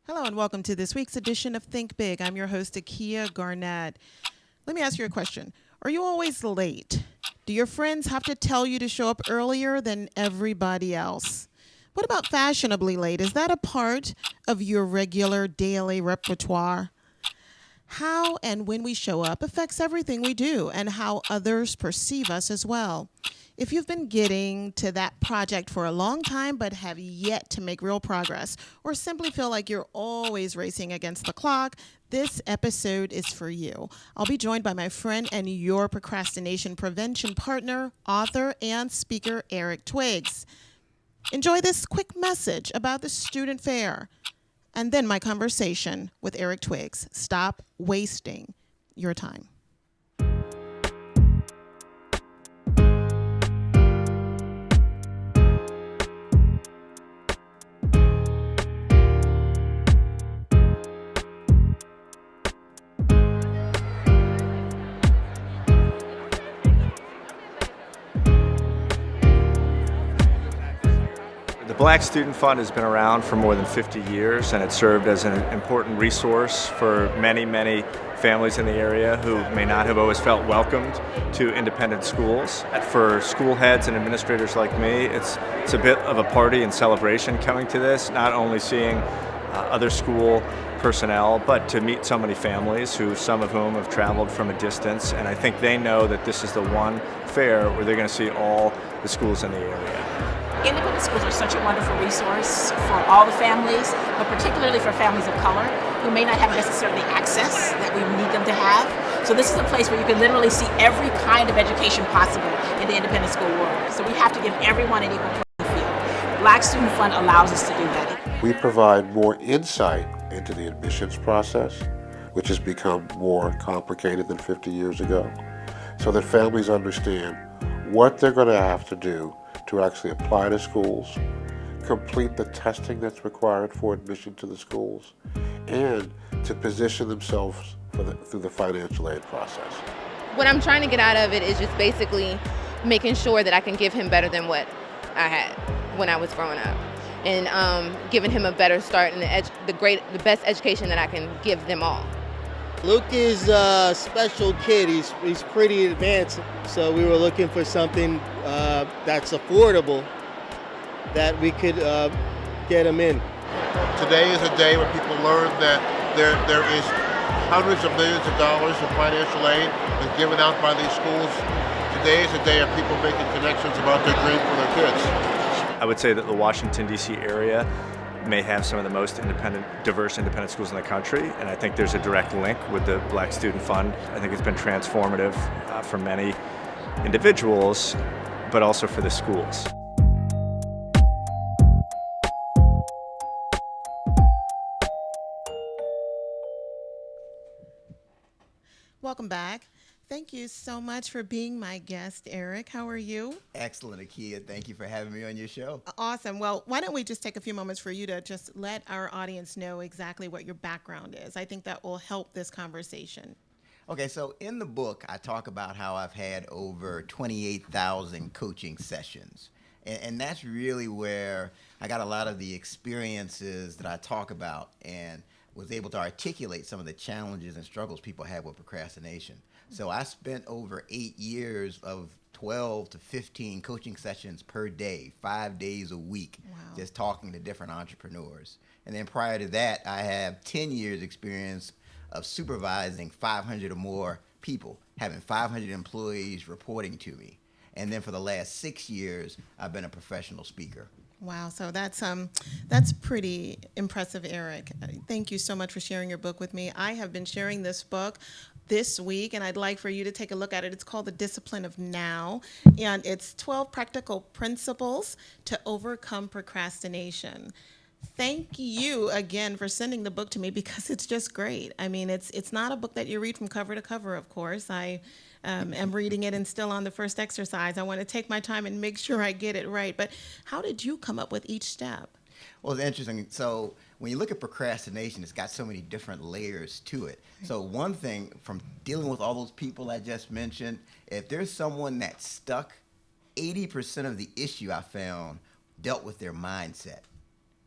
Hello and welcome to this week's edition of Think Big. I'm your host, Akia Garnett. Let me ask you a question. Are you always late? Do your friends have to tell you to show up earlier than everybody else? What about fashionably late? Is that a part of your regular daily repertoire? How and when we show up affects everything we do and how others perceive us as well. If you've been getting to that project for a long time but have yet to make real progress, or simply feel like you're always racing against the clock, this episode is for you. I'll be joined by my friend and your procrastination prevention partner, author, and speaker, Eric Twiggs. Enjoy this quick message about the student fair, and then my conversation with Eric Twiggs. Stop wasting your time. The Black Student Fund has been around for more than 50 years, and it served as an important resource for many, many families in the area who may not have always felt welcomed to independent schools. For school heads and administrators like me, it's a bit of a party and celebration coming to this, not only seeing other school personnel, but to meet so many families, some of whom have traveled from a distance, and I think they know that this is the one fair where they're going to see all the schools in the area. Independent schools are such a wonderful resource for all the families, but particularly for families of color who may not have necessarily access that we need them to have. So this is a place where you can literally see every kind of education possible in the independent school world. So we have to give everyone an equal playing field. Black Student Fund allows us to do that. We provide more insight into the admissions process, which has become more complicated than 50 years ago, so that families understand what they're going to have to do to actually apply to schools, complete the testing that's required for admission to the schools, and to position themselves through the financial aid process. What I'm trying to get out of it is just basically making sure that I can give him better than what I had when I was growing up, and giving him a better start and the best education that I can give them all. Luke is a special kid. He's pretty advanced, so we were looking for something that's affordable that we could get him in. Today is a day when people learn that there is hundreds of millions of dollars in financial aid and given out by these schools. Today is a day of people making connections about their dream for their kids. I would say that the Washington, D.C. area may have some of the most diverse independent schools in the country, and I think there's a direct link with the Black Student Fund. I think it's been transformative for many individuals, but also for the schools. Welcome back. Thank you so much for being my guest, Eric. How are you? Excellent, Akia. Thank you for having me on your show. Awesome. Well, why don't we just take a few moments for you to just let our audience know exactly what your background is? I think that will help this conversation. Okay, so in the book, I talk about how I've had over 28,000 coaching sessions. And that's really where I got a lot of the experiences that I talk about and was able to articulate some of the challenges and struggles people have with procrastination. So I spent over 8 years of 12 to 15 coaching sessions per day, 5 days a week, Wow. just talking to different entrepreneurs. And then prior to that, I have 10 years experience of supervising 500 or more people, having 500 employees reporting to me. And then for the last 6 years, I've been a professional speaker. Wow, so that's pretty impressive, Eric. Thank you so much for sharing your book with me. I have been sharing this book this week, and I'd like for you to take a look at it. It's called The Discipline of Now, and it's 12 practical principles to overcome procrastination. Thank you again for sending the book to me because it's just great. I mean, it's not a book that you read from cover to cover, of course. I am reading it and still on the first exercise. I want to take my time and make sure I get it right. But how did you come up with each step? Well, it's interesting. So when you look at procrastination, it's got so many different layers to it. So one thing from dealing with all those people I just mentioned, if there's someone that's stuck, 80% of the issue I found dealt with their mindset.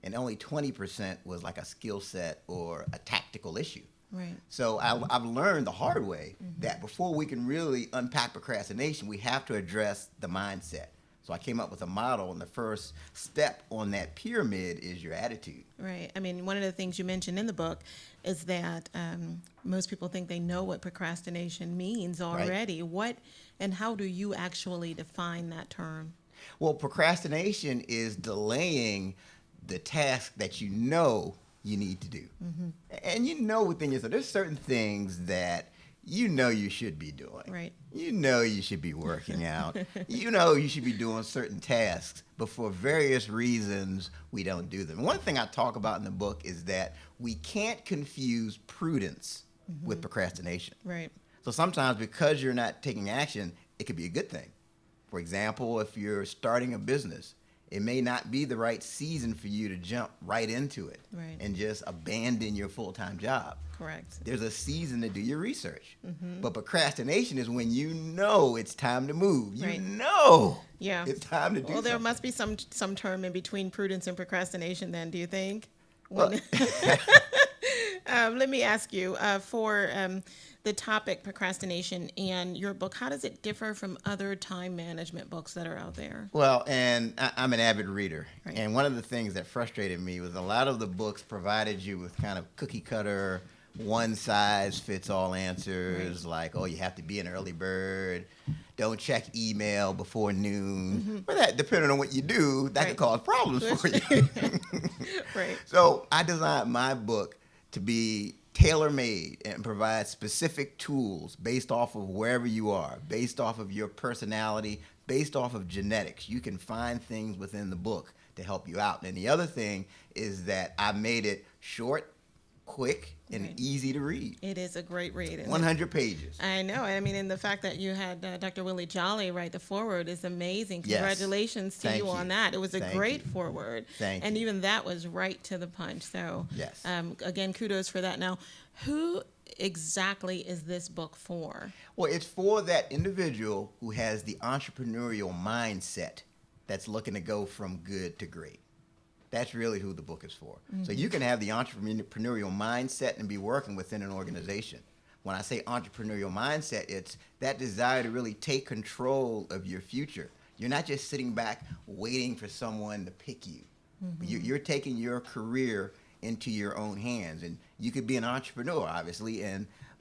and only 20% was like a skill set or a tactical issue. Right. So I've learned the hard way that before we can really unpack procrastination, we have to address the mindset. So I came up with a model, and the first step on that pyramid is your attitude. Right. I mean, one of the things you mentioned in the book is that most people think they know what procrastination means already. Right. What and how do you actually define that term? Well, procrastination is delaying the task that you know you need to do. And you know within yourself, there's certain things that you know you should be doing. Right. You know you should be working out. You know you should be doing certain tasks, but for various reasons, we don't do them. One thing I talk about in the book is that we can't confuse prudence with procrastination. Right. So sometimes because you're not taking action, it could be a good thing. For example, if you're starting a business, it may not be the right season for you to jump right into it Right. and just abandon your full-time job. Correct. There's a season to do your research. But procrastination is when you know it's time to move. You Right. know Yeah. it's time to do Well, there something. must be some term in between prudence and procrastination then, do you think? Well, Let me ask you, for the topic procrastination and your book, how does it differ from other time management books that are out there? Well, and I'm an avid reader. Right. And one of the things that frustrated me was a lot of the books provided you with kind of cookie cutter, one size fits all answers, like, oh, you have to be an early bird, don't check email before noon. But that, depending on what you do, that Right. could cause problems for you. Right. So I designed my book to be tailor-made and provide specific tools based off of wherever you are, based off of your personality, based off of genetics. You can find things within the book to help you out. And the other thing is that I made it short, quick, and Right. easy to read. It is a great read. And 100 pages. I know. I mean, and the fact that you had Dr. Willie Jolly write the foreword is amazing. Yes. Congratulations to Thank you on you. that. It was a Thank great you. foreword. Thank and you. even that was right to the punch. So, Yes. Again, kudos for that. Now, who exactly is this book for? Well, it's for that individual who has the entrepreneurial mindset that's looking to go from good to great. That's really who the book is for. So you can have the entrepreneurial mindset and be working within an organization. When I say entrepreneurial mindset, it's that desire to really take control of your future. You're not just sitting back waiting for someone to pick you. You're taking your career into your own hands, and you could be an entrepreneur, obviously,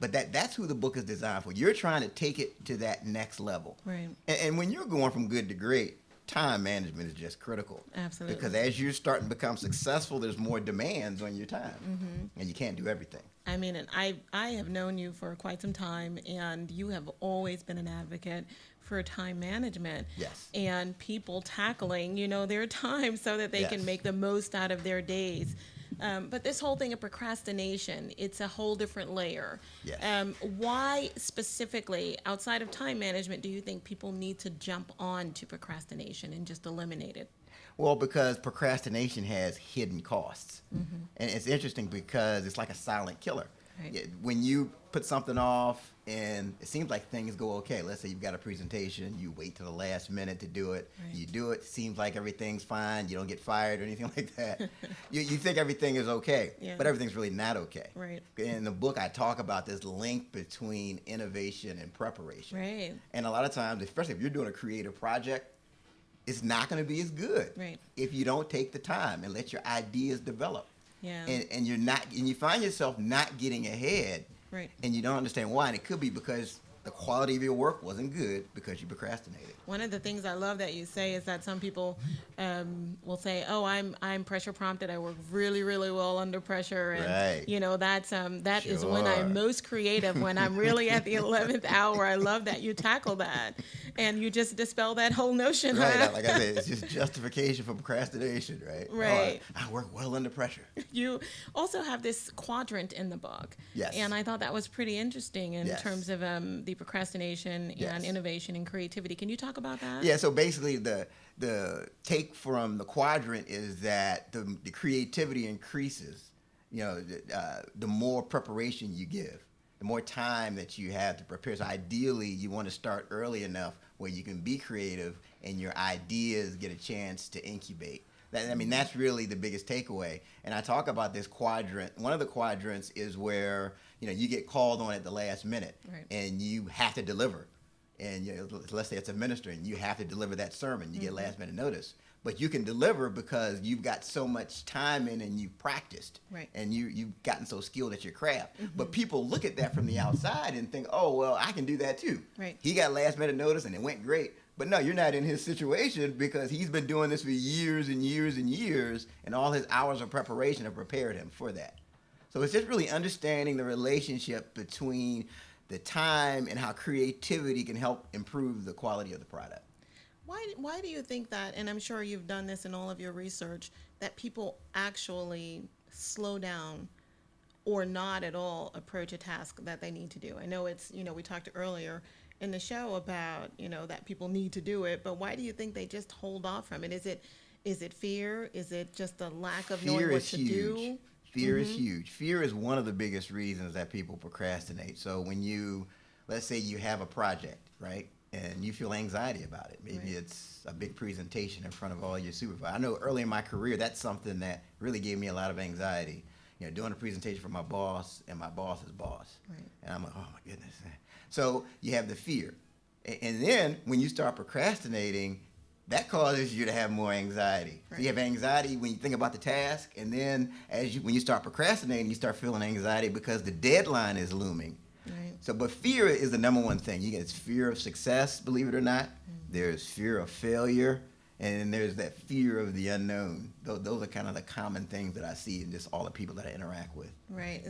but that's who the book is designed for. You're trying to take it to that next level. Right. And when you're going from good to great, time management is just critical. Absolutely. Because as you're starting to become successful, there's more demands on your time, and you can't do everything. I mean, and I have known you for quite some time, and you have always been an advocate for time management. Yes. And people tackling, their time so that they can Yes. make the most out of their days. But this whole thing of procrastination, it's a whole different layer. Yes. Why specifically, outside of time management, do you think people need to jump on to procrastination and just eliminate it? Well, because procrastination has hidden costs. And it's interesting because it's like a silent killer. Right. When you put something off and it seems like things go okay, let's say you've got a presentation, you wait till the last minute to do it. Right. You do it, seems like everything's fine, you don't get fired or anything like that. you think everything is okay, Yeah. but everything's really not okay. Right. In the book, I talk about this link between innovation and preparation. Right. And a lot of times, especially if you're doing a creative project, it's not going to be as good Right. if you don't take the time and let your ideas develop. Yeah. And you find yourself not getting ahead, Right. and you don't understand why. And it could be because the quality of your work wasn't good because you procrastinated. One of the things I love that you say is that some people will say, "Oh, I'm pressure prompted. I work really, really well under pressure." And Right. that is when I'm Sure. most creative. When I'm really at the 11th hour. I love that you tackle that, and you just dispel that whole notion. Right, Huh? like I said, it's just justification for procrastination, right? Right. Oh, I work well under pressure. You also have this quadrant in the book. Yes. And I thought that was pretty interesting in Yes. terms of the procrastination Yes. and innovation and creativity. Can you talk about that? Yeah, so basically the take from the quadrant is that the creativity increases, the more preparation you give, the more time that you have to prepare. So ideally, you want to start early enough where you can be creative and your ideas get a chance to incubate. That's really the biggest takeaway. And I talk about this quadrant. One of the quadrants is where, you get called on at the last minute, Right. and you have to deliver. And let's say it's a minister, and you have to deliver that sermon. You get last minute notice. But you can deliver because you've got so much time in and you've practiced. Right. And you've gotten so skilled at your craft. But people look at that from the outside and think, oh, well, I can do that too. Right. He got last minute notice and it went great. But no, you're not in his situation because he's been doing this for years and years and years, and all his hours of preparation have prepared him for that. So it's just really understanding the relationship between the time and how creativity can help improve the quality of the product. Why do you think that, and I'm sure you've done this in all of your research, that people actually slow down or not at all approach a task that they need to do? I know it's, we talked earlier in the show about, that people need to do it, but why do you think they just hold off from it? Is it fear? Is it just a lack of knowing what to do? Fear is huge. Fear is one of the biggest reasons that people procrastinate. So when let's say you have a project, right? And you feel anxiety about it. Maybe it's a big presentation in front of all your supervisors. I know early in my career, that's something that really gave me a lot of anxiety. Doing a presentation for my boss and my boss's boss. Right. And I'm like, oh my goodness. So you have the fear. And then when you start procrastinating, that causes you to have more anxiety. Right. So you have anxiety when you think about the task, and then when you start procrastinating, you start feeling anxiety because the deadline is looming. Right. So, but fear is the number one thing. You get fear of success, believe it or not. There's fear of failure, and then there's that fear of the unknown. Those are kind of the common things that I see in just all the people that I interact with. Right.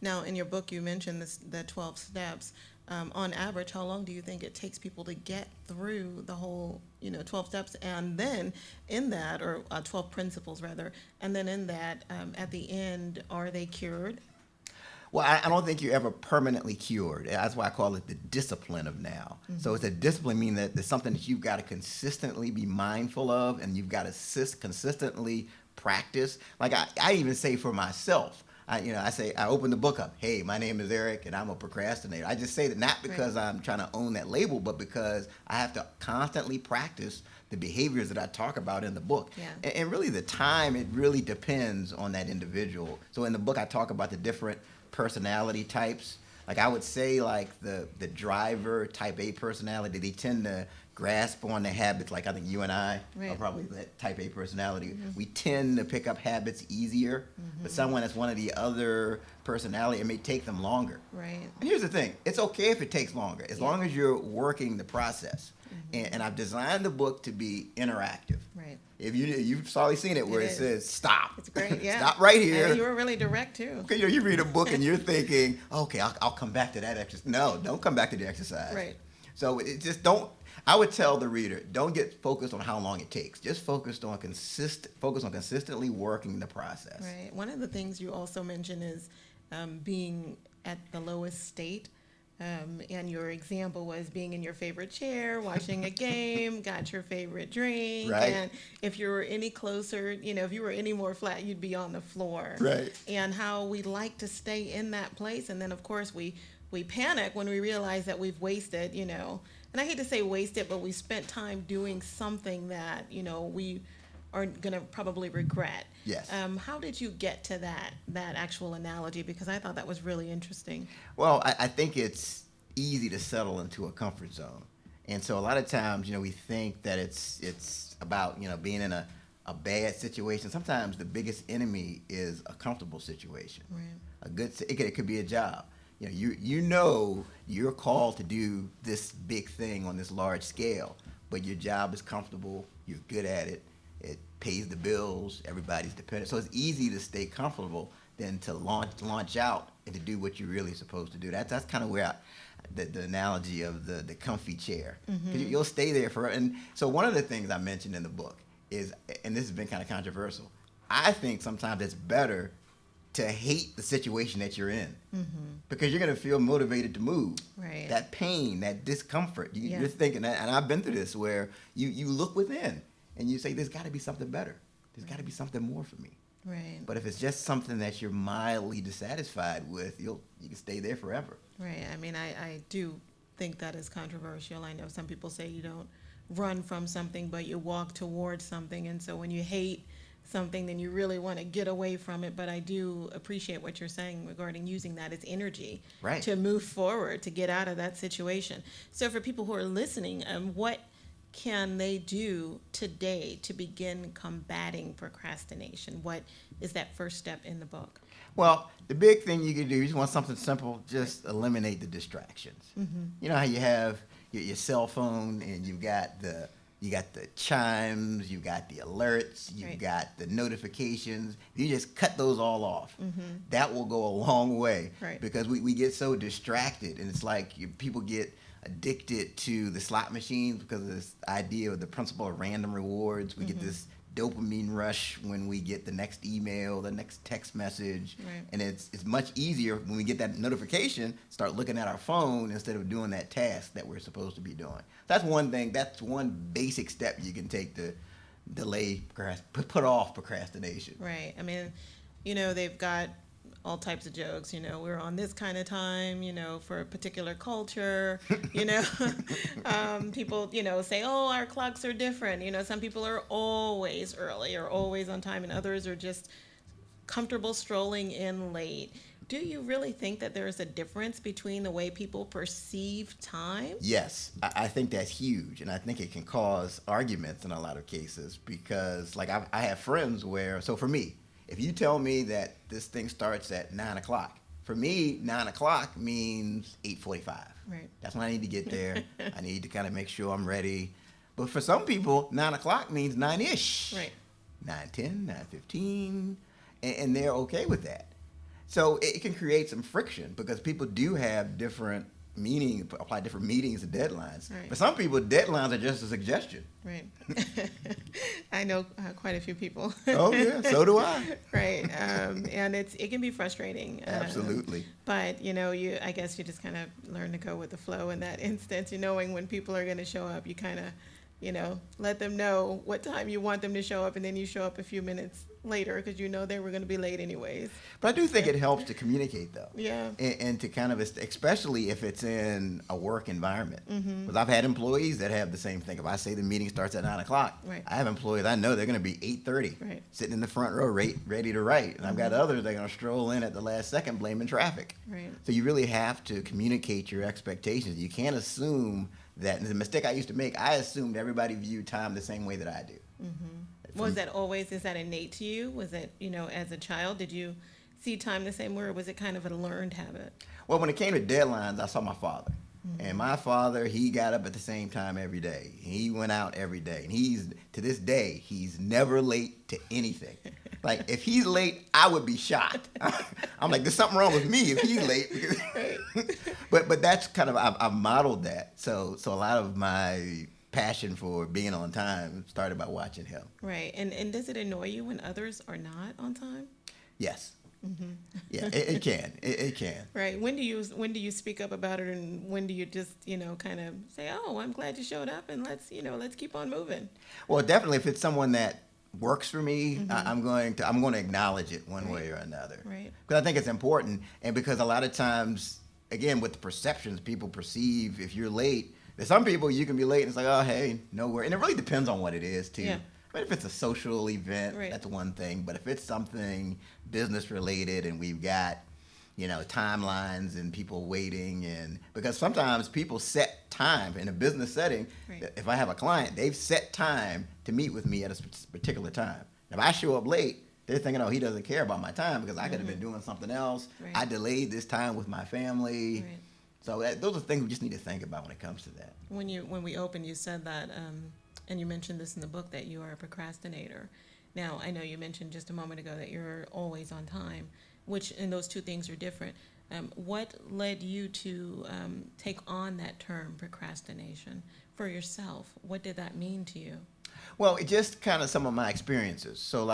Now, in your book, you mentioned the 12 steps. On average, how long do you think it takes people to get through the whole, 12 steps, and then in that, or 12 principles rather, and then in that, at the end, are they cured? Well, I don't think you're ever permanently cured. That's why I call it the discipline of now. So it's a discipline, meaning that there's something that you've got to consistently be mindful of, and you've got to consistently practice. Like I even say for myself, I open the book up. Hey, my name is Eric, and I'm a procrastinator. I just say that not because I'm trying to own that label, but because I have to constantly practice the behaviors that I talk about in the book. Yeah. And really the time, it really depends on that individual. So in the book, I talk about the different personality types. Like I would say like the driver type A personality, they tend to grasp on the habits. Like I think you and I are probably that type A personality. We tend to pick up habits easier, but someone that's one of the other personality, it may take them longer. Right. And here's the thing, it's okay if it takes longer, as long as you're working the process. And I've designed the book to be interactive. Right. If you've probably seen it where it says stop. It's great. Yeah. Stop right here. And you were really direct too. Okay, you read a book and you're thinking, okay, I'll come back to that exercise. No, don't come back to the exercise. Right. So it just don't. I would tell the reader, don't get focused on how long it takes. Just focus on consistently working the process. Right. One of the things you also mentioned is being at the lowest state. And your example was being in your favorite chair, watching a game, got your favorite drink. Right. And if you were any closer, if you were any more flat, you'd be on the floor. Right. And how we like to stay in that place. And then, of course, we panic when we realize that we've wasted, and I hate to say wasted, but we spent time doing something that, we are going to probably regret. Yes. How did you get to that actual analogy? Because I thought that was really interesting. Well, I think it's easy to settle into a comfort zone. And so a lot of times, we think that it's about, being in a bad situation. Sometimes the biggest enemy is a comfortable situation. Right. It could be a job. You're called to do this big thing on this large scale, but your job is comfortable, you're good at it, it pays the bills, everybody's dependent. So it's easy to stay comfortable than to launch out and to do what you're really supposed to do. That's kind of where the analogy of the comfy chair. Because you'll stay there forever. And so one of the things I mentioned in the book is, and this has been kind of controversial, I think sometimes it's better to hate the situation that you're in, because you're going to feel motivated to move. Right. That pain, that discomfort, you're thinking that, and I've been through this, where you look within and you say, there's got to be something better. There's got to be something more for me. Right. But if it's just something that you're mildly dissatisfied with, you can stay there forever. Right. I mean, I do think that is controversial. I know some people say you don't run from something, but you walk towards something. And so when you hate something, then you really want to get away from it. But I do appreciate what you're saying regarding using that as energy Right. to move forward, to get out of that situation. So for people who are listening, what can they do today to begin combating procrastination? What is that first step in the book? Well, the big thing you can do, you just want something simple, just eliminate the distractions. You know how you have your cell phone and you got the chimes, you got the alerts, you Right. got the notifications. You just cut those all off. That will go a long way, Right. because we get so distracted, and it's like people get addicted to the slot machines because of this idea of the principle of random rewards. We get this dopamine rush when we get the next email, the next text message, Right. and it's much easier when we get that notification, start looking at our phone instead of doing that task that we're supposed to be doing. That's one thing. That's one basic step you can take to delay, put off procrastination. Right. I mean, they've got all types of jokes. We're on this kind of time, for a particular culture. People, say, oh, our clocks are different. Some people are always early or always on time, and others are just comfortable strolling in late. Do you really think that there is a difference between the way people perceive time? Yes, I think that's huge, and I think it can cause arguments in a lot of cases because, like, I have friends where, so for me, if you tell me that this thing starts at 9 o'clock, for me, 9 o'clock means 8:45. Right. That's when I need to get there. I need to kind of make sure I'm ready. But for some people, 9 o'clock means 9-ish. Right. 9:10, 9:15, and they're okay with that. So it can create some friction because people do have different meaning, apply different meanings and deadlines. Right. For some people, deadlines are just a suggestion. Right. I know quite a few people. Oh yeah, so do I. Right. And it can be frustrating. Absolutely. But I guess you just kind of learn to go with the flow in that instance. Knowing when people are going to show up, you kind of, let them know what time you want them to show up, and then you show up a few minutes later because they were going to be late anyways. But I do think it helps to communicate, though. Yeah. And to kind of, especially if it's in a work environment. Mm-hmm. Because I've had employees that have the same thing. If I say the meeting starts at 9 o'clock, Right. I have employees I know they're going to be 8:30, Right. sitting in the front row, ready to write. And I've got others that are going to stroll in at the last second blaming traffic. Right. So you really have to communicate your expectations. You can't assume that, and the mistake I used to make, I assumed everybody viewed time the same way that I do. Was that always, is that innate to you? Was it, as a child, did you see time the same way, or was it kind of a learned habit? Well, when it came to deadlines, I saw my father. And my father, he got up at the same time every day. He went out every day. And to this day, he's never late to anything. Like, if he's late, I would be shocked. I'm like, there's something wrong with me if he's late. But that's kind of, I've modeled that. So a lot of my passion for being on time started by watching him. Right. And does it annoy you when others are not on time? Yes. Yeah, it can. It can. Right. When do you speak up about it, and when do you just kind of say, oh, I'm glad you showed up, and let's keep on moving? Well, definitely, if it's someone that works for me, I'm going to acknowledge it one way or another. Right. Because I think it's important, and because a lot of times, again, with the perceptions, people perceive if you're late. There's some people you can be late, and it's like, oh, hey, no worries. And it really depends on what it is too. Yeah. But if it's a social event, Right. that's one thing. But if it's something business related, and we've got timelines and people waiting, and because sometimes people set time in a business setting. Right. If I have a client, they've set time to meet with me at a particular time. If I show up late, they're thinking, oh, he doesn't care about my time because I could have been doing something else. Right. I delayed this time with my family. Right. So those are things we just need to think about when it comes to that. When we opened, you said that, and you mentioned this in the book, that you are a procrastinator. Now, I know you mentioned just a moment ago that you're always on time, and those two things are different. What led you to take on that term procrastination for yourself? What did that mean to you? Well, it just kind of some of my experiences. So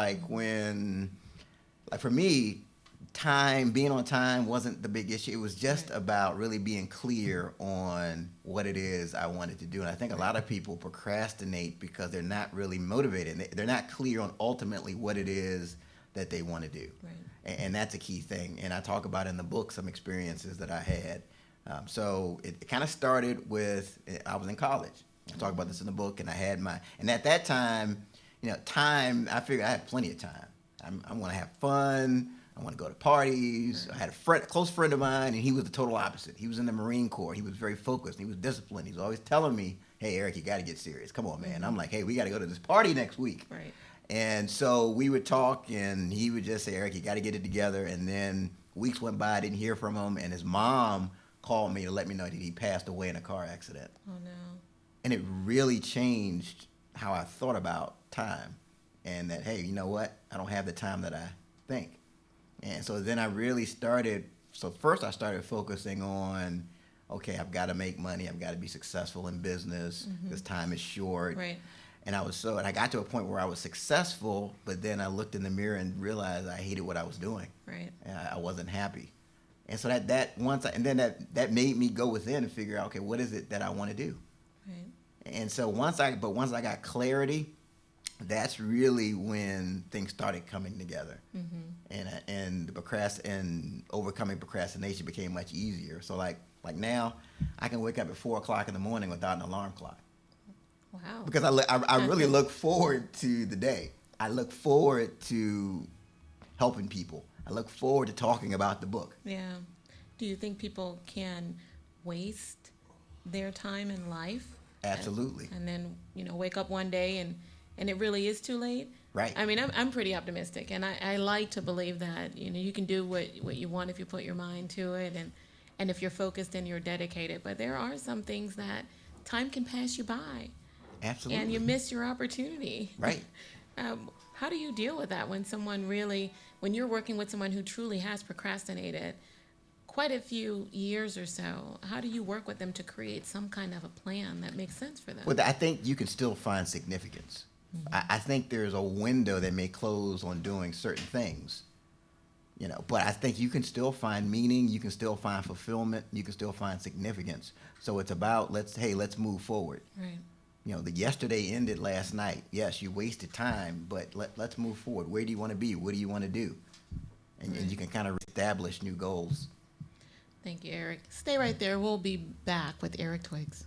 for me, being on time wasn't the big issue. It was just about really being clear on what it is I wanted to do. And I think a lot of people procrastinate because they're not really motivated. They're not clear on ultimately what it is that they want to do. Right. And that's a key thing. And I talk about in the book some experiences that I had. So it kind of started with, I was in college. I talk about this in the book, and and at that time, time, I figured I had plenty of time. I want to have fun. I want to go to parties. I had a close friend of mine, and he was the total opposite. He was in the Marine Corps. He was very focused. He was disciplined. He was always telling me, hey, Eric, you got to get serious. Come on, man. I'm like, hey, we got to go to this party next week. Right. And so we would talk, and he would just say, Eric, you got to get it together. And then weeks went by, I didn't hear from him, and his mom called me to let me know that he passed away in a car accident. Oh, no. And it really changed how I thought about time, and that, hey, you know what? I don't have the time that I think. And so then I really started, first I started focusing on, okay, I've got to make money. I've got to be successful in business. This time is short. Right. And I got to a point where I was successful, but then I looked in the mirror and realized I hated what I was doing. Right. And I wasn't happy. And so that made me go within and figure out, okay, what is it that I want to do? Right. And so once I got clarity, that's really when things started coming together. And overcoming procrastination became much easier. So like now, I can wake up at 4 o'clock in the morning without an alarm clock. Wow. Because I really look forward to the day. I look forward to helping people. I look forward to talking about the book. Yeah. Do you think people can waste their time in life? Absolutely. And then, wake up one day and it really is too late? Right. I mean, I'm pretty optimistic, and I like to believe that, you can do what you want if you put your mind to it and if you're focused and you're dedicated. But there are some things that time can pass you by. Absolutely. And you miss your opportunity. Right. How do you deal with that when you're working with someone who truly has procrastinated quite a few years or so? How do you work with them to create some kind of a plan that makes sense for them? Well, I think you can still find significance. I think there's a window that may close on doing certain things, but I think you can still find meaning, you can still find fulfillment, you can still find significance. So it's about, let's move forward. Right. The yesterday ended last night. Yes, you wasted time, but let's move forward. Where do you want to be? What do you want to do? And you can kind of establish new goals. Thank you, Eric. Stay right there. We'll be back with Eric Twiggs.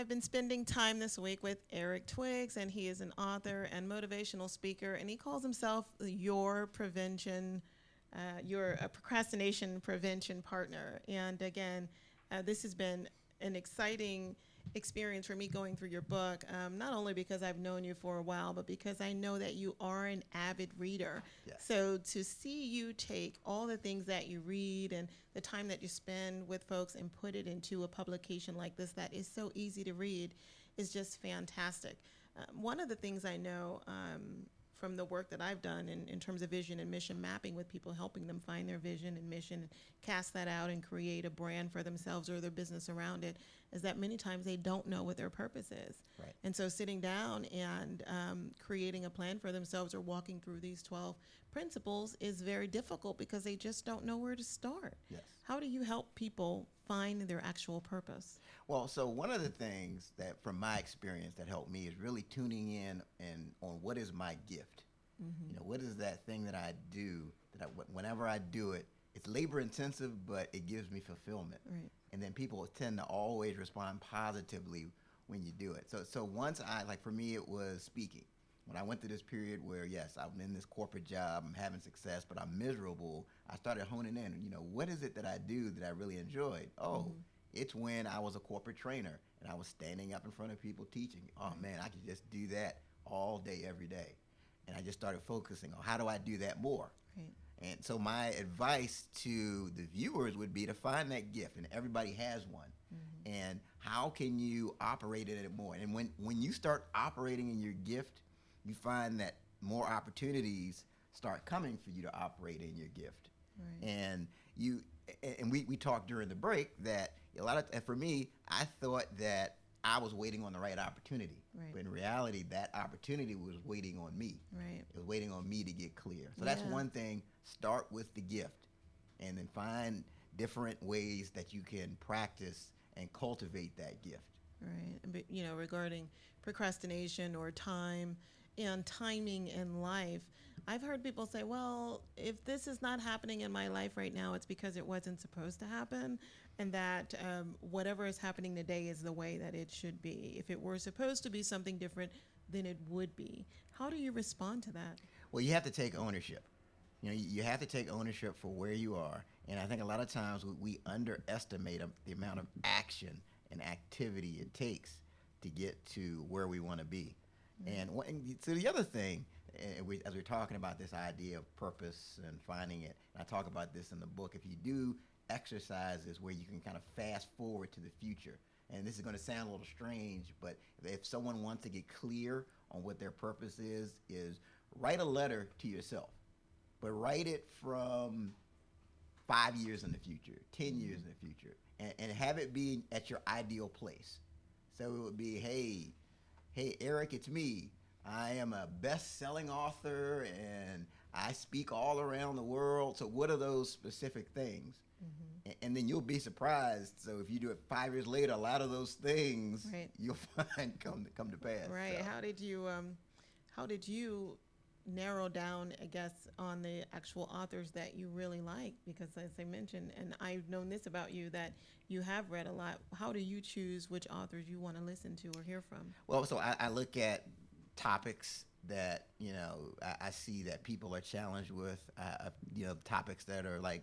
I've been spending time this week with Eric Twiggs, and he is an author and motivational speaker, and he calls himself your procrastination prevention partner. And again, this has been an exciting experience for me going through your book, not only because I've known you for a while, but because I know that you are an avid reader. Yes. So to see you take all the things that you read and the time that you spend with folks and put it into a publication like this that is so easy to read is just fantastic. One of the things I know from the work that I've done in terms of vision and mission mapping with people, helping them find their vision and mission, cast that out and create a brand for themselves or their business around it, is that many times they don't know what their purpose is. Right. And so sitting down and creating a plan for themselves or walking through these 12 principles is very difficult because they just don't know where to start. Yes. How do you help people find their actual purpose? Well, so one of the things that from my experience that helped me is really tuning in and on what is my gift. You know, what is that thing that I do that whenever I do it, it's labor intensive, but it gives me fulfillment. Right. And then people tend to always respond positively when you do it. So once for me, it was speaking. When I went through this period where, yes, I'm in this corporate job, I'm having success, but I'm miserable, I started honing in, what is it that I do that I really enjoyed? Oh, it's when I was a corporate trainer and I was standing up in front of people teaching. Oh, man, I could just do that all day, every day. And I just started focusing on how do I do that more? Right. And so my advice to the viewers would be to find that gift, and everybody has one. And how can you operate in it more? And when you start operating in your gift, you find that more opportunities start coming for you to operate in your gift. Right. And we talked during the break that for me, I thought that I was waiting on the right opportunity. Right. But in reality, that opportunity was waiting on me. Right. It was waiting on me to get clear. So that's one thing. Start with the gift and then find different ways that you can practice and cultivate that gift. Right. But, regarding procrastination or time and timing in life, I've heard people say, well, if this is not happening in my life right now, it's because it wasn't supposed to happen, and that whatever is happening today is the way that it should be. If it were supposed to be something different, then it would be. How do you respond to that? Well, you have to take ownership. You have to take ownership for where you are. And I think a lot of times we underestimate the amount of action and activity it takes to get to where we want to be. And so the other thing, as we're talking about this idea of purpose and finding it, and I talk about this in the book, if you do exercises where you can kind of fast forward to the future, and this is going to sound a little strange, but if someone wants to get clear on what their purpose is write a letter to yourself, but write it from 5 years in the future, 10 years in the future, and have it be at your ideal place. So it would be, hey, Eric, it's me. I am a best-selling author, and I speak all around the world. So what are those specific things? And then you'll be surprised. So if you do it 5 years later, a lot of those things you'll find come to pass. Right. So. How did you narrow down, I guess, on the actual authors that you really like? Because as I mentioned, and I've known this about you, that you have read a lot. How do you choose which authors you want to listen to or hear from? Well, so I look at topics that, I see that people are challenged with, topics that are like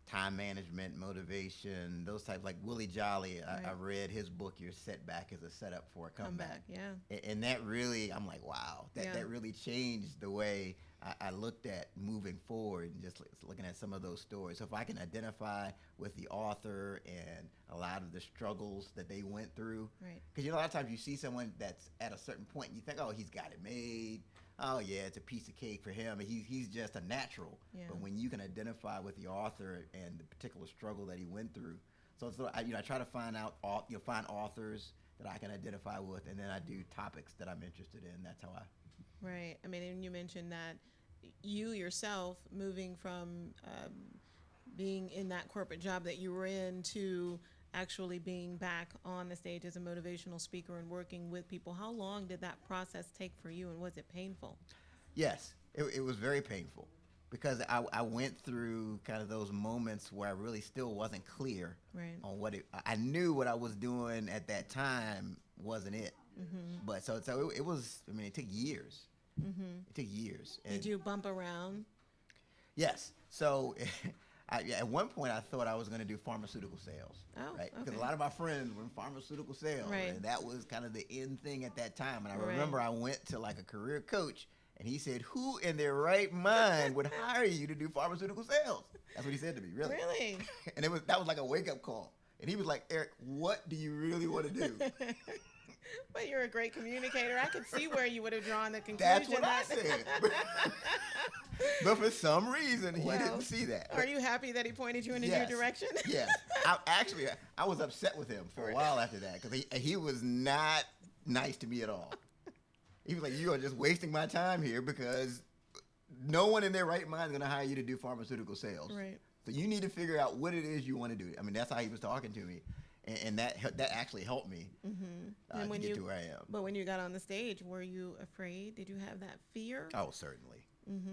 time management, motivation, those types, like Willie Jolly. I read his book, Your Setback is a Setup for a Comeback. Yeah. And that really, I'm like, wow, that really changed the way I looked at moving forward and just looking at some of those stories. So if I can identify with the author and a lot of the struggles that they went through. Right. Because, a lot of times you see someone that's at a certain point and you think, oh, he's got it made. Oh, yeah, it's a piece of cake for him. He's just a natural. Yeah. But when you can identify with the author and the particular struggle that he went through. So I try to find authors that I can identify with, and then I do topics that I'm interested in. That's how I. Right. I mean, and you mentioned that you yourself moving from being in that corporate job that you were in to actually being back on the stage as a motivational speaker and working with people. How long did that process take for you, and was it painful? Yes, it was very painful. because I went through kind of those moments where I really still wasn't clear Right. on I knew what I was doing at that time wasn't it. But so it was, I mean, it took years. It took years. Did you bump around? Yes. So at one point I thought I was going to do pharmaceutical sales. Oh, right. Because okay. a lot of my friends were in pharmaceutical sales. Right. And that was kind of the in thing at that time. And I Right. remember I went to like a career coach and he said, who in their right mind would hire you to do pharmaceutical sales? That's what he said to me, really. Really? And that was like a wake up call. And he was like, Eric, what do you really want to do? But you're a great communicator. I could see where you would have drawn the conclusion. That's what I said. But for some reason, he Well, didn't see that. Are you happy that he pointed you in a new direction? Yes. I was upset with him for a while after that because he was not nice to me at all. He was like, you are just wasting my time here because no one in their right mind is going to hire you to do pharmaceutical sales. Right. So you need to figure out what it is you want to do. I mean, that's how he was talking to me. And that actually helped me to get to where I am. But when you got on the stage, were you afraid? Did you have that fear? Oh, certainly.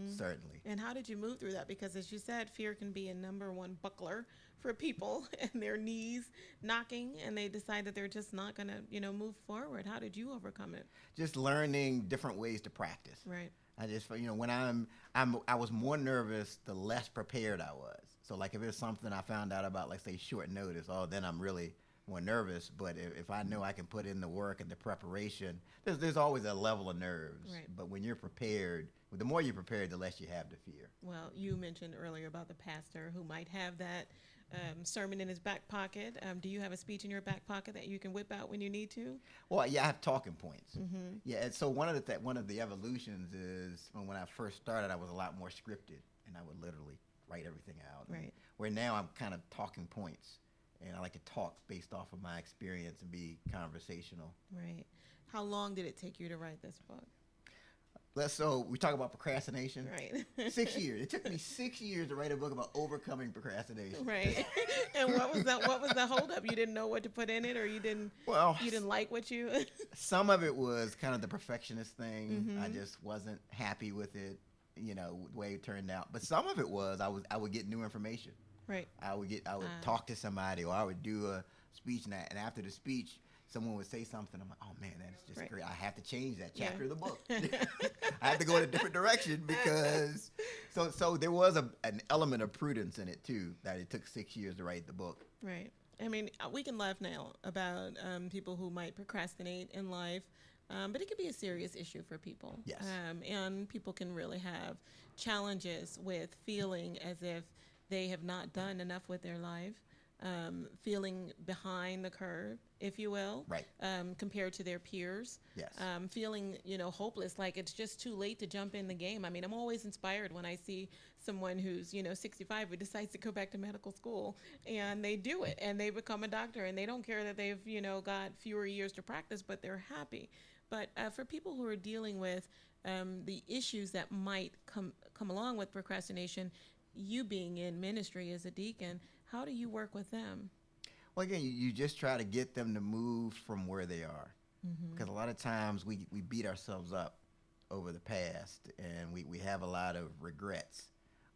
Certainly. And how did you move through that? Because as you said, fear can be a number one buckler for people and their knees knocking and they decide that they're just not going to, move forward. How did you overcome it? Just learning different ways to practice. Right. I just, when I was more nervous, the less prepared I was. So like if it's something I found out about, like say short notice, then I'm really more nervous. But if I know I can put in the work and the preparation, there's always a level of nerves. Right. But when you're prepared, the more you're prepared, the less you have to fear. Well, you mentioned earlier about the pastor who might have that sermon in his back pocket. Do you have a speech in your back pocket that you can whip out when you need to? Well, yeah, I have talking points. Yeah, and so one of the evolutions is when I first started, I was a lot more scripted, and I would literally write everything out. Right. Where now I'm kind of talking points, and I like to talk based off of my experience and be conversational. Right. How long did it take you to write this book? So we talk about procrastination. Right. 6 years. It took me 6 years to write a book about overcoming procrastination. Right. And what was the holdup? You didn't know what to put in it, or you didn't like what you Some of it was kind of the perfectionist thing. I just wasn't happy with it, the way it turned out. But some of it was I would get new information. Right. I would talk to somebody, or I would do a speech, and after the speech, someone would say something. I'm like, oh man, that's just great. I have to change that chapter of the book. I have to go in a different direction because so there was an element of prudence in it too, that it took 6 years to write the book. Right. I mean, we can laugh now about people who might procrastinate in life, but it can be a serious issue for people. Yes. And people can really have challenges with feeling as if they have not done enough with their life. Feeling behind the curve, if you will, right. Compared to their peers. Yes. Feeling, hopeless, like it's just too late to jump in the game. I mean, I'm always inspired when I see someone who's, 65 who decides to go back to medical school and they do it and they become a doctor and they don't care that they've, got fewer years to practice, but they're happy. But for people who are dealing with the issues that might come along with procrastination, you being in ministry as a deacon, how do you work with them? Well, again, you just try to get them to move from where they are. Because a lot of times we beat ourselves up over the past, and we have a lot of regrets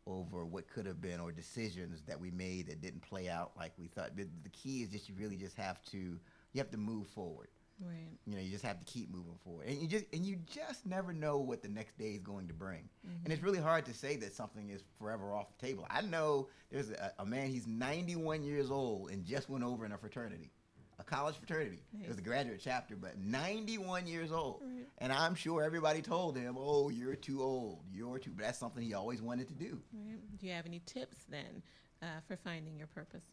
over what could have been or decisions that we made that didn't play out like we thought. But the key is just you have to move forward. Right. You just have to keep moving forward, and you just never know what the next day is going to bring. And it's really hard to say that something is forever off the table. I know there's a man, he's 91 years old and just went over in a fraternity, a college fraternity. Nice. It was a graduate chapter, but 91 years old. Right. And I'm sure everybody told him, "Oh, you're too old. But that's something he always wanted to do. Right. Do you have any tips then for finding your purpose?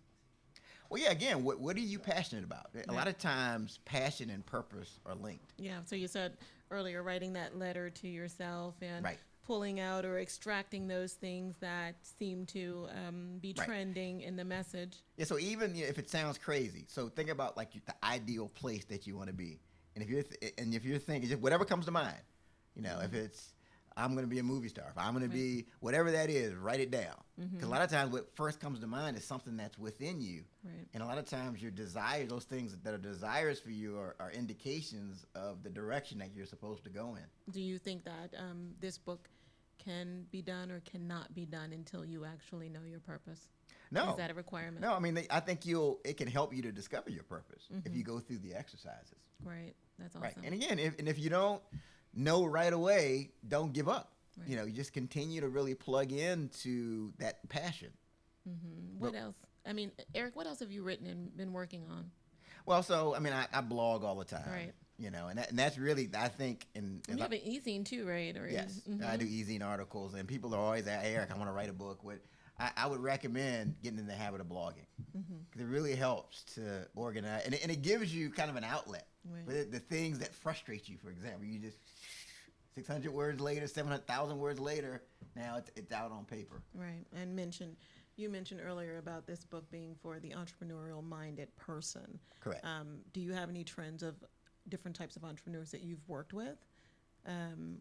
Well, yeah, again, what are you passionate about? A lot of times, passion and purpose are linked. Yeah, so you said earlier writing that letter to yourself and Right. pulling out or extracting those things that seem to be Right. trending in the message. Yeah, so even if it sounds crazy, so think about like the ideal place that you want to be. And if you're thinking, just whatever comes to mind, if it's, I'm going to be a movie star, if I'm going to be whatever that is, write it down. Because a lot of times what first comes to mind is something that's within you. Right. And a lot of times your desires, those things that are desires for you are indications of the direction that you're supposed to go in. Do you think that this book can be done or cannot be done until you actually know your purpose? No. Is that a requirement? No, I mean, I think it can help you to discover your purpose if you go through the exercises. Right. That's awesome. Right. And again, if you don't know right away, don't give up. Right. You know, you just continue to really plug into that passion. What else? I mean, Eric, what else have you written and been working on? Well, so, I mean, I blog all the time. Right. You know, and that's really, I think, You have an e-zine too, right? Or yes, I do e-zine articles, and people are always like, hey, Eric, I want to write a book. I would recommend getting in the habit of blogging because it really helps to organize, and it gives you kind of an outlet Right. for the things that frustrate you. For example, you just 600 words later, 700,000 words later, now it's out on paper. Right. And you mentioned earlier about this book being for the entrepreneurial-minded person. Correct. Do you have any trends of different types of entrepreneurs that you've worked with?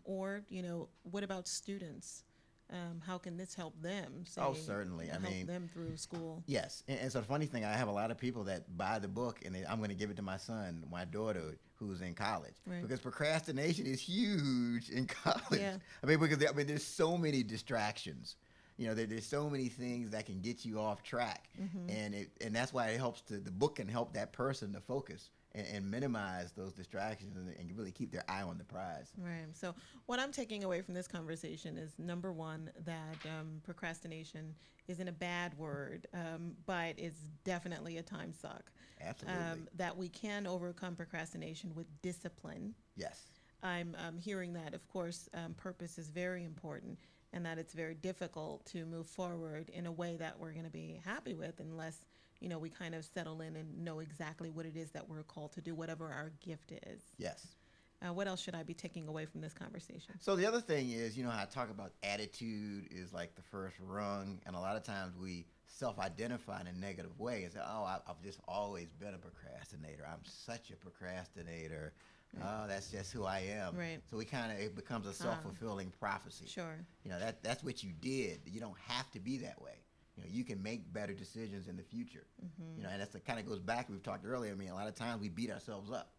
Or, what about students? How can this help them? Oh, certainly. Help them through school. Yes. And so the funny thing, I have a lot of people that buy the book and I'm going to give it to my son, my daughter, who's in college. Right. Because procrastination is huge in college. Yeah. Because there's so many distractions. There's so many things that can get you off track. And that's why it helps the book can help that person to focus and minimize those distractions and really keep their eye on the prize. Right. So what I'm taking away from this conversation is, number one, that procrastination isn't a bad word, but it's definitely a time suck. Absolutely. That we can overcome procrastination with discipline. Yes. I'm hearing that, of course, purpose is very important, and that it's very difficult to move forward in a way that we're going to be happy with unless, we kind of settle in and know exactly what it is that we're called to do, whatever our gift is. Yes. What else should I be taking away from this conversation? So the other thing is, I talk about attitude is like the first rung, and a lot of times we self-identify in a negative way and say, I've just always been a procrastinator. I'm such a procrastinator. Right. Oh, that's just who I am. Right. So it becomes a self-fulfilling prophecy. Sure. That's what you did. You don't have to be that way. You can make better decisions in the future. And that's kind of goes back, we've talked earlier. I mean, a lot of times we beat ourselves up.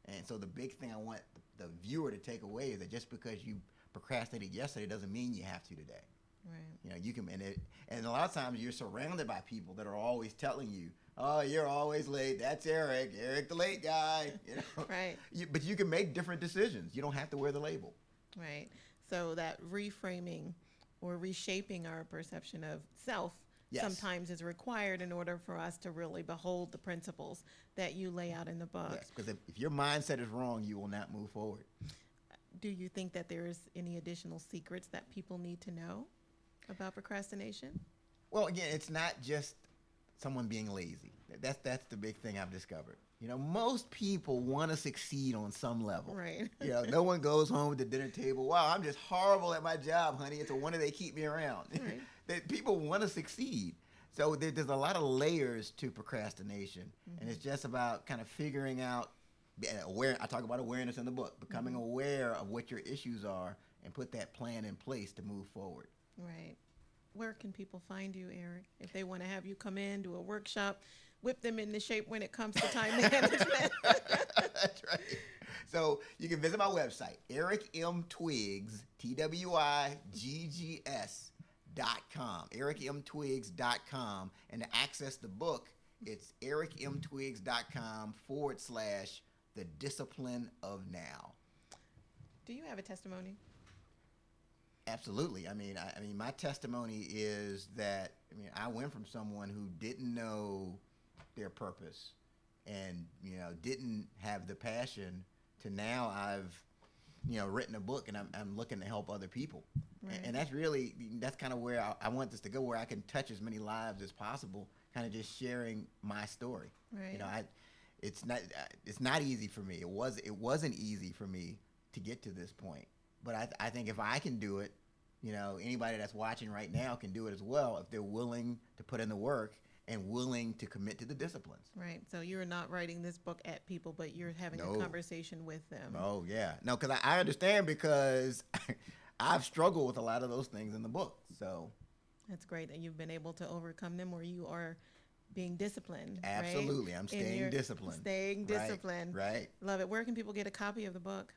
And so the big thing I want the viewer to take away is that just because you procrastinated yesterday doesn't mean you have to today. Right. You can, and a lot of times you're surrounded by people that are always telling you, oh, you're always late. That's Eric the late guy. Right. But you can make different decisions. You don't have to wear the label. Right. So that reframing or reshaping our perception of self sometimes is required in order for us to really behold the principles that you lay out in the book. Yes, because if your mindset is wrong, you will not move forward. Do you think that there's any additional secrets that people need to know about procrastination? Well, again, it's not just someone being lazy. That's the big thing I've discovered. Most people want to succeed on some level. Right. No one goes home at the dinner table, wow, I'm just horrible at my job, honey. It's a wonder they keep me around. Right. People want to succeed. So there's a lot of layers to procrastination. And it's just about kind of figuring out, I talk about awareness in the book, becoming aware of what your issues are and put that plan in place to move forward. Right. Where can people find you, Eric, if they want to have you come in, do a workshop, whip them into shape when it comes to time management? That's right. So you can visit my website, ericmtwiggs, TWIGGS.com, ericmtwiggs.com. And to access the book, it's ericmtwiggs.com/The Discipline of Now. Do you have a testimony? Absolutely. I mean, my testimony is that, I went from someone who didn't know their purpose and, didn't have the passion to now I've, written a book and I'm looking to help other people. Right. And that's kind of where I want this to go, where I can touch as many lives as possible, kind of just sharing my story. Right. It's not easy for me. It wasn't easy for me to get to this point. But I think if I can do it, anybody that's watching right now can do it as well if they're willing to put in the work and willing to commit to the disciplines. Right. So you're not writing this book at people, but you're having a conversation with them. Oh, yeah. No, because I understand, because I've struggled with a lot of those things in the book. So that's great that you've been able to overcome them, or you are being disciplined. Absolutely. Right? I'm staying disciplined. Staying disciplined. Right. Love it. Where can people get a copy of the book?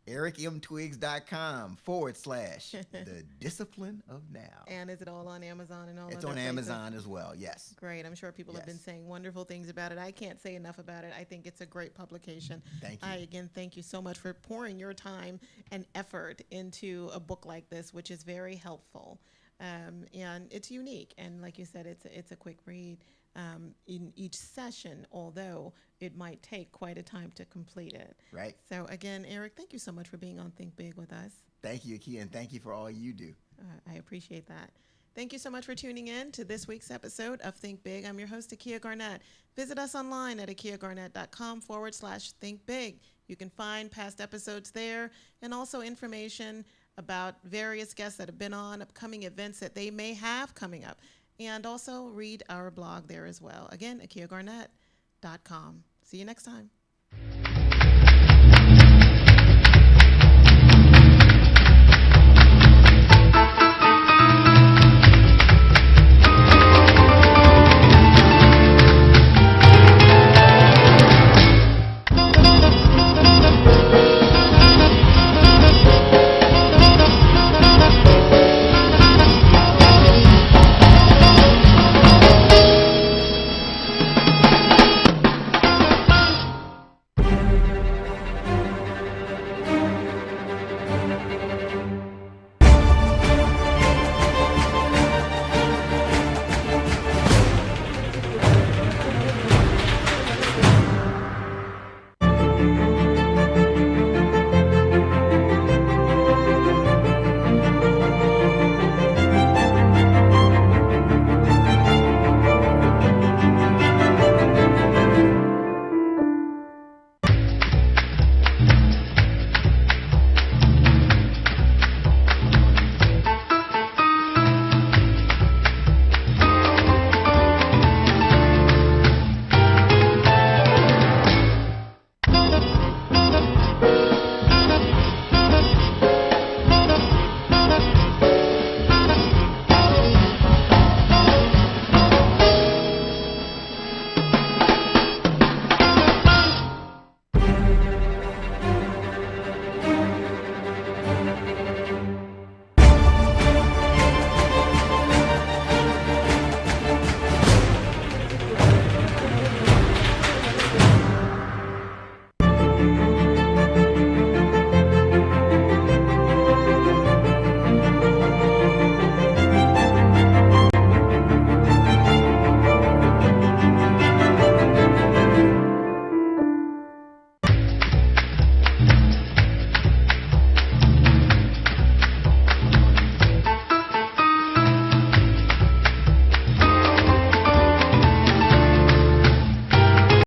ericmtwiggs.com/the discipline of now. And is it all on Amazon and all? It's other on places? Amazon as well, yes. Great. I'm sure people have been Yes. saying wonderful things about it. I can't say enough about it. I think it's a great publication. Thank you. I, again, thank you so much for pouring your time and effort into a book like this, which is very helpful. And it's unique. And like you said, it's a quick read in each session, although it might take quite a time to complete it. Right. So again, Eric, thank you so much for being on Think Big with us. Thank you, Akia, and thank you for all you do. I appreciate that. Thank you so much for tuning in to this week's episode of Think Big. I'm your host, Akia Garnett. Visit us online at akiagarnett.com/thinkbig. You can find past episodes there and also information about various guests that have been on, upcoming events that they may have coming up, and also read our blog there as well. Again, akiagarnett.com. See you next time.